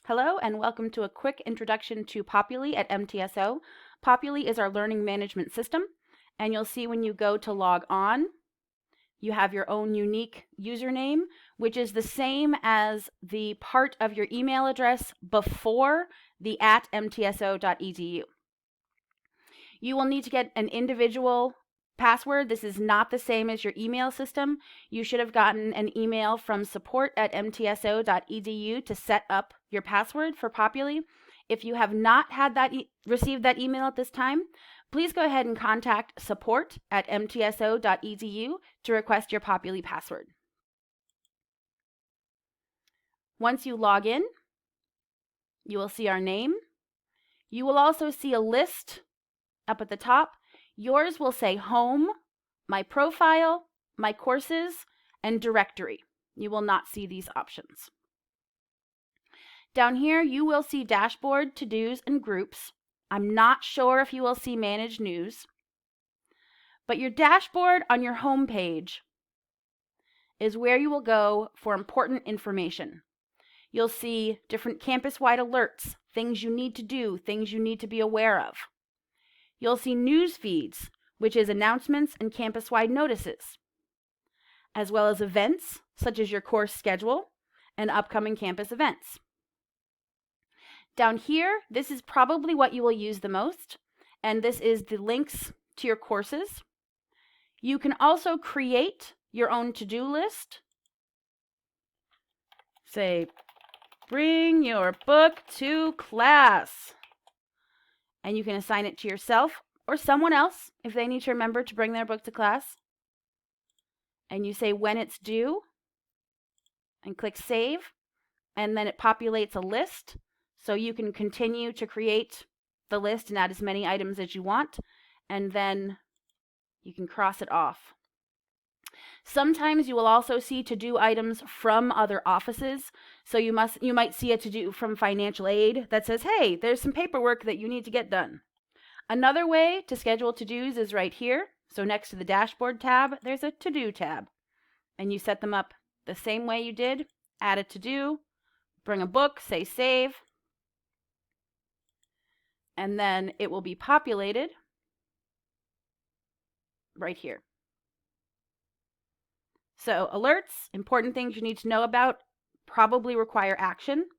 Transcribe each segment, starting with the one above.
Hello and welcome to a quick introduction to Populi at MTSO. Populi is our learning management system, and you'll see when you go to log on, you have your own unique username, which is the same as the part of your email address before the @mtso.edu. You will need to get an individual password. This is not the same as your email system. You should have gotten an email from support@mtso.edu to set up your password for Populi. If you have not had that received that email at this time, please go ahead and contact support@mtso.edu to request your Populi password. Once you log in, you will see our name. You will also see a list up at the top. Yours will say Home, My Profile, My Courses, and Directory. You will not see these options. Down here, you will see Dashboard, To-Dos, and Groups. I'm not sure if you will see Manage News. But your dashboard on your home page is where you will go for important information. You'll see different campus-wide alerts, things you need to do, things you need to be aware of. You'll see news feeds, which is announcements and campus-wide notices, as well as events, such as your course schedule and upcoming campus events. Down here, this is probably what you will use the most, and this is the links to your courses. You can also create your own to-do list. Say, bring your book to class. And you can assign it to yourself or someone else if they need to remember to bring their book to class. And you say when it's due and click Save, and then it populates a list so you can continue to create the list and add as many items as you want, and then you can cross it off. Sometimes you will also see to-do items from other offices. So you might see a to-do from financial aid that says, hey, there's some paperwork that you need to get done. Another way to schedule to-dos is right here. So next to the dashboard tab, there's a to-do tab. And you set them up the same way you did. Add a to-do, bring a book, say save, and then it will be populated right here. So alerts, important things you need to know about, probably require action.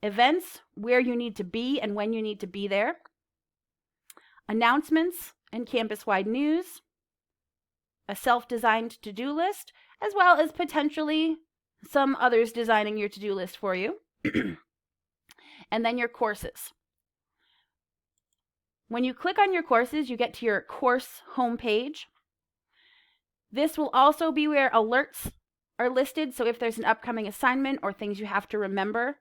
Events, where you need to be and when you need to be there. Announcements and campus-wide news. A self-designed to-do list, as well as potentially some others designing your to-do list for you. And then your courses. When you click on your courses, you get to your course homepage. This will also be where alerts are listed, so if there's an upcoming assignment or things you have to remember,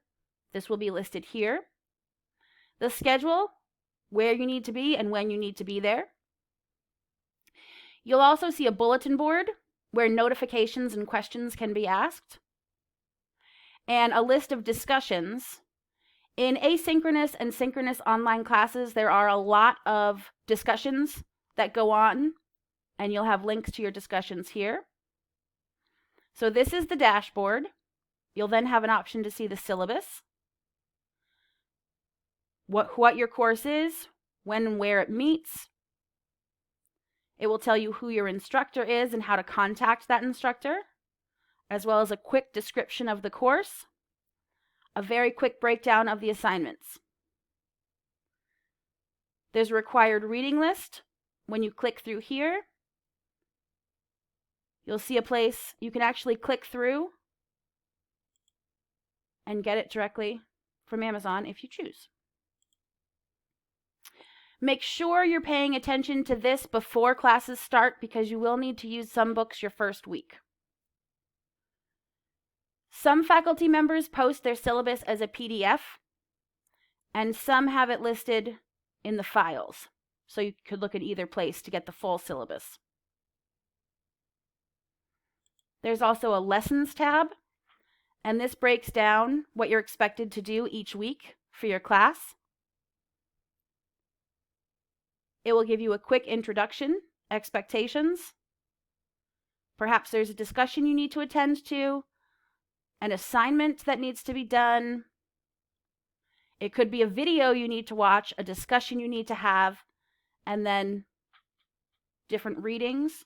this will be listed here. The schedule, where you need to be and when you need to be there. You'll also see a bulletin board where notifications and questions can be asked, and a list of discussions. In asynchronous and synchronous online classes, there are a lot of discussions that go on, and you'll have links to your discussions here. So this is the dashboard. You'll then have an option to see the syllabus, what your course is, when and where it meets. It will tell you who your instructor is and how to contact that instructor, as well as a quick description of the course, a very quick breakdown of the assignments. There's a required reading list. When you click through here, you'll see a place you can actually click through and get it directly from Amazon if you choose. Make sure you're paying attention to this before classes start because you will need to use some books your first week. Some faculty members post their syllabus as a PDF, and some have it listed in the files. So you could look at either place to get the full syllabus. There's also a Lessons tab, and this breaks down what you're expected to do each week for your class. It will give you a quick introduction, expectations. Perhaps there's a discussion you need to attend to, an assignment that needs to be done, It could be a video you need to watch, a discussion you need to have, and then different readings,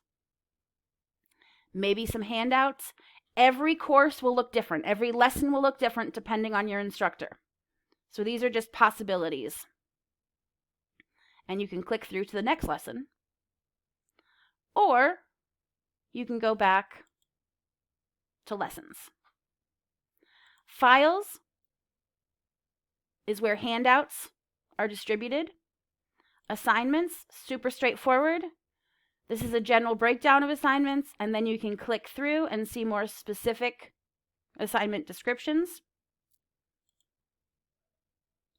maybe some handouts. Every course will look different. Every lesson will look different depending on your instructor. So these are just possibilities. And you can click through to the next lesson. Or you can go back to lessons. Files is where handouts are distributed. Assignments, super straightforward. This is a general breakdown of assignments, and then you can click through and see more specific assignment descriptions.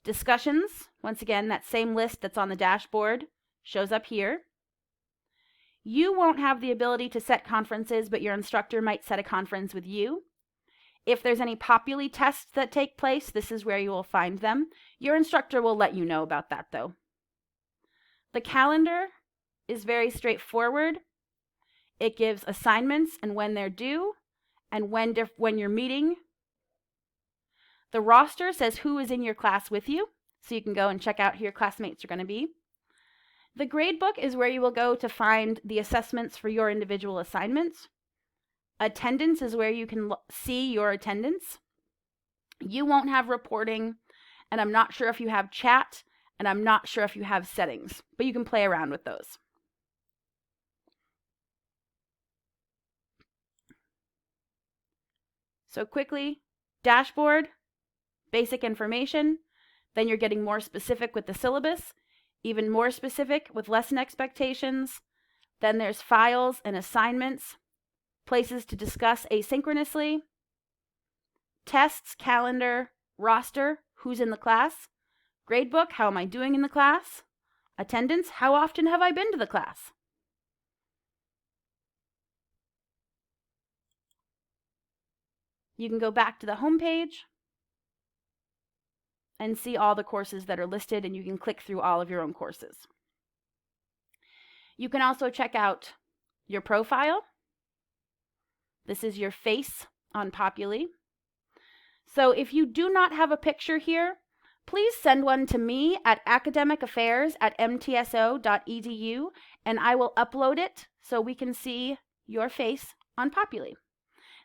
Discussions, once again, that same list that's on the dashboard shows up here. You won't have the ability to set conferences, but your instructor might set a conference with you. If there's any Populi tests that take place, this is where you will find them. Your instructor will let you know about that, though. The calendar is very straightforward. It gives assignments and when they're due and when you're meeting. The roster says who is in your class with you, so you can go and check out who your classmates are going to be. The gradebook is where you will go to find the assessments for your individual assignments. Attendance is where you can see your attendance. You won't have reporting, and I'm not sure if you have chat, and I'm not sure if you have settings, but you can play around with those. So quickly, dashboard, basic information, then you're getting more specific with the syllabus, even more specific with lesson expectations. Then there's files and assignments, places to discuss asynchronously, tests, calendar, roster, who's in the class, gradebook, how am I doing in the class, attendance, how often have I been to the class. You can go back to the home page and see all the courses that are listed, and you can click through all of your own courses. You can also check out your profile. This is your face on Populi. So if you do not have a picture here, please send one to me at academicaffairs@mtso.edu, and I will upload it so we can see your face on Populi.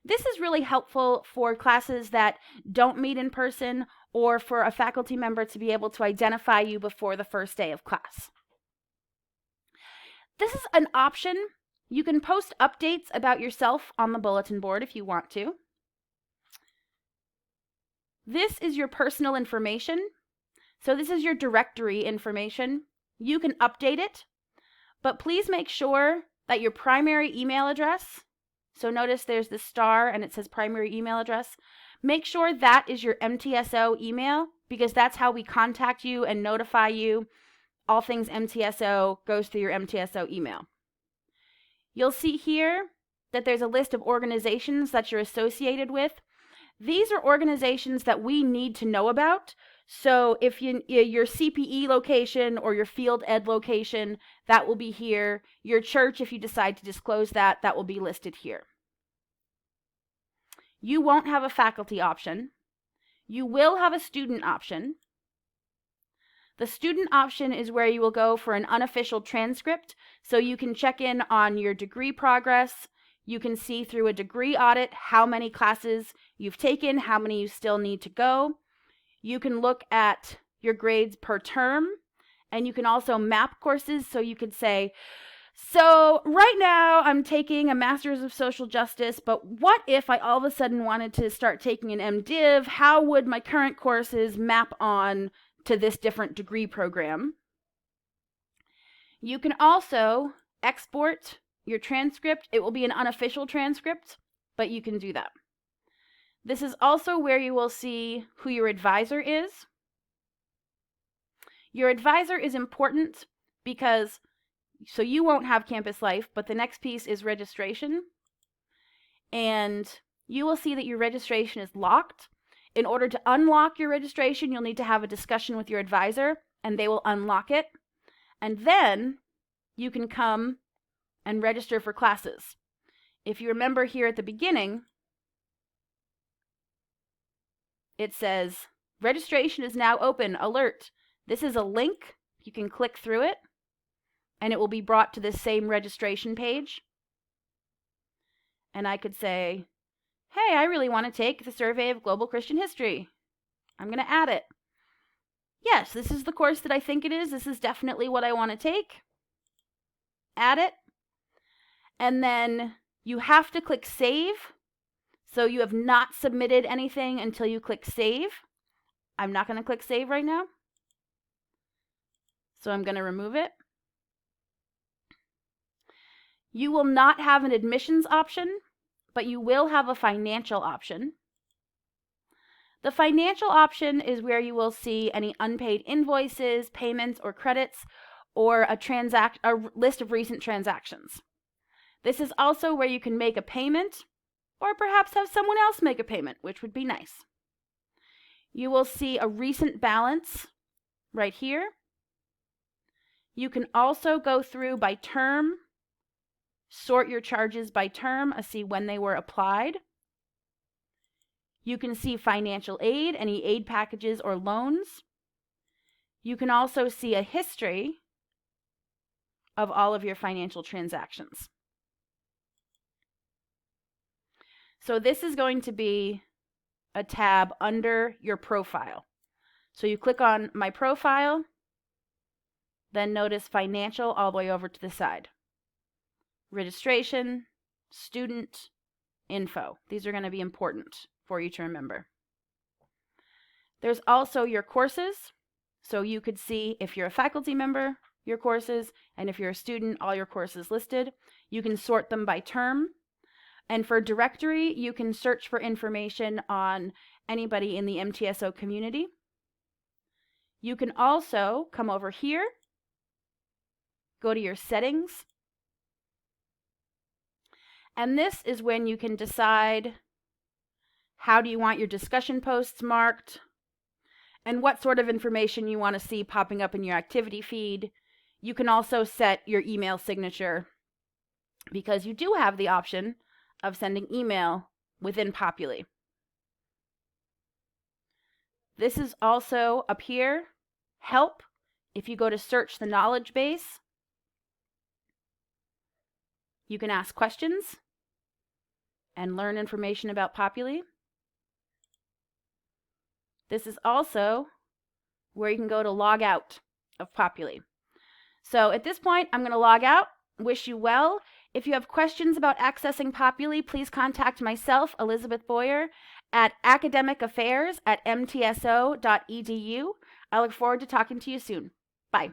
This is really helpful for classes that don't meet in person or for a faculty member to be able to identify you before the first day of class. This is an option. You can post updates about yourself on the bulletin board if you want to. This is your personal information. So this is your directory information. You can update it, but please make sure that your primary email address, so notice there's this star and it says primary email address. Make sure that is your MTSO email, because that's how we contact you and notify you. All things MTSO goes through your MTSO email. You'll see here that there's a list of organizations that you're associated with. These are organizations that we need to know about. So if your CPE location or your field ed location, that will be here. Your church, if you decide to disclose that, that will be listed here. You won't have a faculty option. You will have a student option. The student option is where you will go for an unofficial transcript, so you can check in on your degree progress. You can see through a degree audit how many classes you've taken, how many you still need to go. You can look at your grades per term, and you can also map courses, so you could say, so right now I'm taking a Master's of Social Justice, but what if I all of a sudden wanted to start taking an MDiv? How would my current courses map on to this different degree program? You can also export your transcript. It will be an unofficial transcript, but you can do that. This is also where you will see who your advisor is. Your advisor is important because so you won't have campus life, but the next piece is registration. And you will see that your registration is locked. In order to unlock your registration, you'll need to have a discussion with your advisor, and they will unlock it. And then you can come and register for classes. If you remember here at the beginning, it says Registration is now open. Alert. This is a link. You can click through it, and it will be brought to this same registration page. And I could say, hey, I really want to take the Survey of Global Christian History. I'm going to add it. Yes, this is the course that I think it is. This is definitely what I want to take. Add it. And then you have to click Save. So you have not submitted anything until you click Save. I'm not going to click Save right now. So I'm going to remove it. You will not have an admissions option, but you will have a financial option. The financial option is where you will see any unpaid invoices, payments, or credits, or a list of recent transactions. This is also where you can make a payment, or perhaps have someone else make a payment, which would be nice. You will see a recent balance right here. You can also go through by term, sort your charges by term, see when they were applied. You can see financial aid, any aid packages or loans. You can also see a history of all of your financial transactions. So this is going to be a tab under your profile. So you click on My Profile, then notice Financial all the way over to the side. Registration, Student, Info. These are going to be important for you to remember. There's also your courses. So you could see if you're a faculty member, your courses, and if you're a student, all your courses listed. You can sort them by term. And for directory, you can search for information on anybody in the MTSO community. You can also come over here, go to your settings, and this is when you can decide how do you want your discussion posts marked and what sort of information you want to see popping up in your activity feed. You can also set your email signature because you do have the option of sending email within Populi. This is also up here, Help. If you go to search the knowledge base, you can ask questions and learn information about Populi. This is also where you can go to log out of Populi. So at this point, I'm going to log out. Wish you well. If you have questions about accessing Populi, please contact myself, Elizabeth Boyer, at academicaffairs@mtso.edu. I look forward to talking to you soon. Bye.